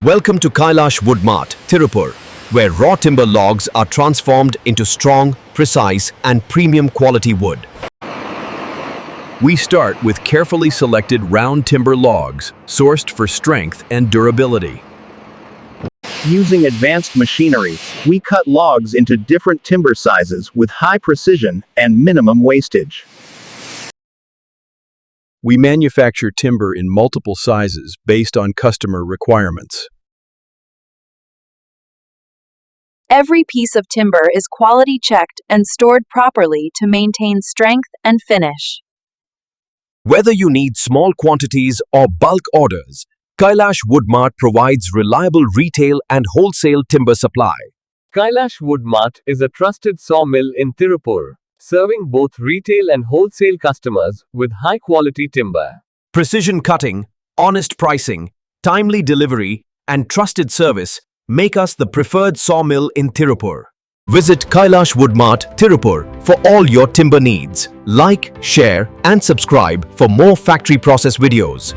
Welcome to Kailash Wood Mart, Tirupur, where raw timber logs are transformed into strong, precise, and premium quality wood. We start with carefully selected round timber logs, sourced for strength and durability. Using advanced machinery, we cut logs into different timber sizes with high precision and minimum wastage. We manufacture timber in multiple sizes based on customer requirements. Every piece of timber is quality checked and stored properly to maintain strength and finish. Whether you need small quantities or bulk orders, Kailash Wood Mart provides reliable retail and wholesale timber supply. Kailash Wood Mart is a trusted sawmill in Tirupur, serving both retail and wholesale customers with high-quality timber. Precision cutting, honest pricing, timely delivery, and trusted service make us the preferred sawmill in Tirupur. Visit Kailash Wood Mart, Tirupur for all your timber needs. Like, share, and subscribe for more factory process videos.